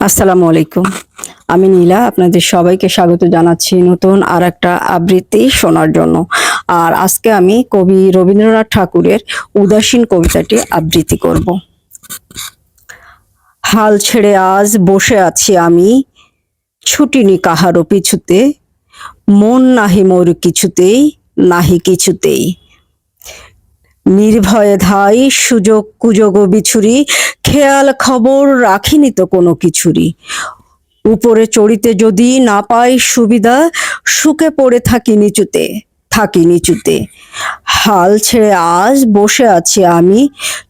আসসালামু আলাইকুম। আমি নীলা, আপনাদের সবাইকে স্বাগত জানাচ্ছি নতুন আর একটা আবৃত্তি শোনার জন্য। আর আজকে আমি কবি রবীন্দ্রনাথ ঠাকুরের উদাসীন কবিতাটি আবৃত্তি করব। হাল ছেড়ে আজ বসে আছি আমি, ছুটিনি কাহারও পিছুতে, মন নাহি মোর কিছুতেই, নাহি কিছুতেই। নির্ভয়ে ধাই সুযোগ কুযোগ বিছুরি, খেয়াল খবর রাখিনি তো কোনো কিছুরই। উপরে চড়িতে যদি না পাই সুবিধা, শুকে পড়ে থাকি নিচুতে, থাকি নিচুতে। হাল ছেড়ে আজ বসে আছি আমি,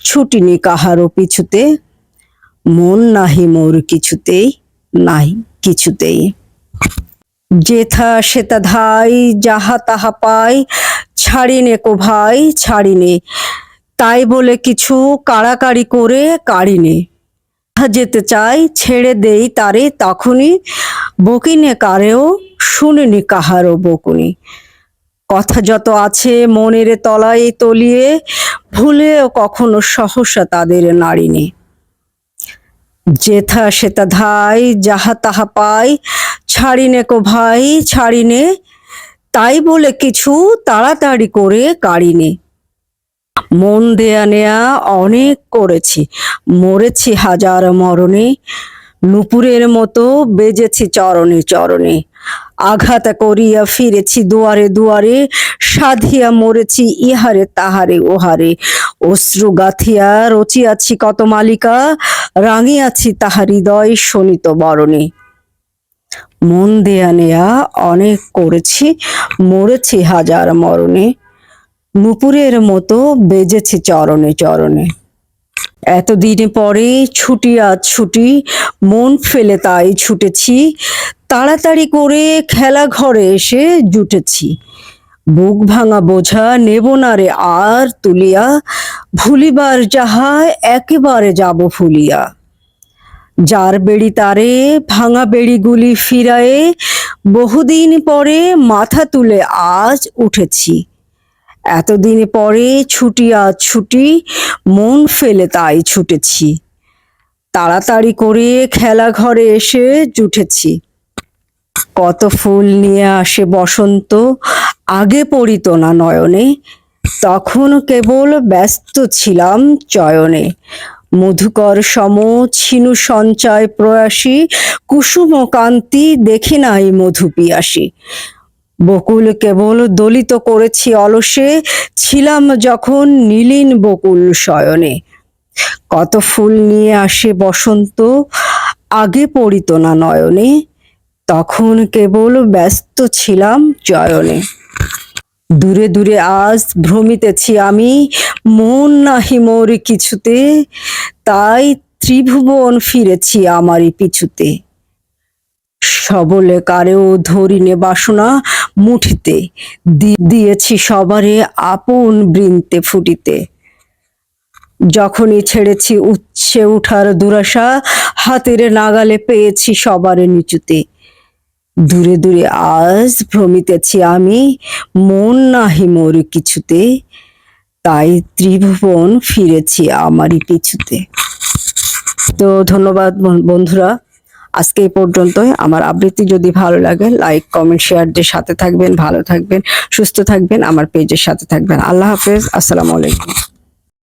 ছুটিনি কাহারও পিছুতে, মন নাহি মোর কিছুতেই, নাহি কিছুতেই। যেথা সেতা ধাই যাহা তাহা পাই, ছাড়িনে কো ভাই ছাড়িনে, তাই বলে কিছু কাড়াকাড়ি করে কাড়িনে। যেতে চাই ছেড়ে দেই তারে তখনই, বকিনে কারেও শুনিনি কাহারও বকুনি। কথা যত আছে মনের তলায় তলিয়ে, ভুলেও কখনো সহসা তাদের নাড়িনে। যেথা সেতা ধাই যাহা তাহা পাই, ছাড়িনে কো ভাই ছাড়িনে, তাই বলে কিছু তাড়াতাড়ি করে কাড়িনে। মন দেয়া নেয়া অনেক করেছি, মরেছি হাজার মরণে, নুপুরের মতো বেজেছি চরণে চরণে। আঘাত করিয়া ফিরেছি দুয়ারে দুয়ারে, সাধিয়া মরেছি ইহারে তাহারে ওহারে। অশ্রু গাথিয়া রচিয়াছি কত মালিকা, রাঙিয়াছি তাহার হৃদয় শোনিত বরণে। মন দেয়া নেয়া অনেক করেছি, মরেছি হাজার মরণে, নুপুরের মতো বেজেছি চরণে চরণে। এতদিন পরে ছুটি আজ ছুটি, মন ফেলে তাই ছুটেছি, তাড়াতাড়ি করে খেলা ঘরে এসে জুটেছি। বুক ভাঙা বোঝা নেব না রে আর তুলিয়া, ভুলিবার যাহা একেবারে যাব ভুলিয়া। যার বেড়ি তারে ভাঙা বেড়িগুলি ফিরায়ে, বহুদিন পরে মাথা তুলে আজ উঠেছি। এতদিন পরে ছুটি আজ ছুটি, মন ফেলে তাই ছুটেছি, তাড়াতাড়ি করে খেলা ঘরে এসে জুটেছি। কত ফুল নিয়ে আসে বসন্ত, আগে পড়িত না নয়নে, তখন কেবল ব্যস্ত ছিলাম চয়নে। মধুকর সম ছিনু সঞ্চয় প্রয়াসী, কুসুম কান্তি দেখি নাই মধু পিয়াসী। বকুল কেবল দলিত করেছি অলসে, ছিলাম যখন নীলিন বকুল শয়নে। কত ফুল নিয়ে আসে বসন্ত, আগে পড়িত না নয়নে, তখন কেবল ব্যস্ত ছিলাম চয়নে। দূরে দূরে আজ ভ্রমিতেছি আমি, মন নাহি মোর কিছুতে, তাই ত্রিভুবন ফিরেছি আমারই পিছুতে। সবলে কারেও ধরিনে বাসনা মুঠিতে, দিয়েছি সবারে আপন বৃন্তে ফুটিতে। যখনই ছেড়েছি উচ্ছে উঠার দুরাশা, হাতের নাগালে পেয়েছি সবারে নিচুতে। দূরে দূরে আজ ভ্রমিতেছি আমি, মন নাহি মোর কিছুতে, তাই ত্রিভুবন ফিরেছি আমারই পিছুতে। তো ধন্যবাদ বন্ধুরা, আজকে এই পর্যন্তই। আমার আবৃত্তি যদি ভালো লাগে লাইক কমেন্ট শেয়ার দিয়ে সাথে থাকবেন। ভালো থাকবেন, সুস্থ থাকবেন, আমার পেজের সাথে থাকবেন। আল্লাহ হাফেজ, আসসালামু আলাইকুম।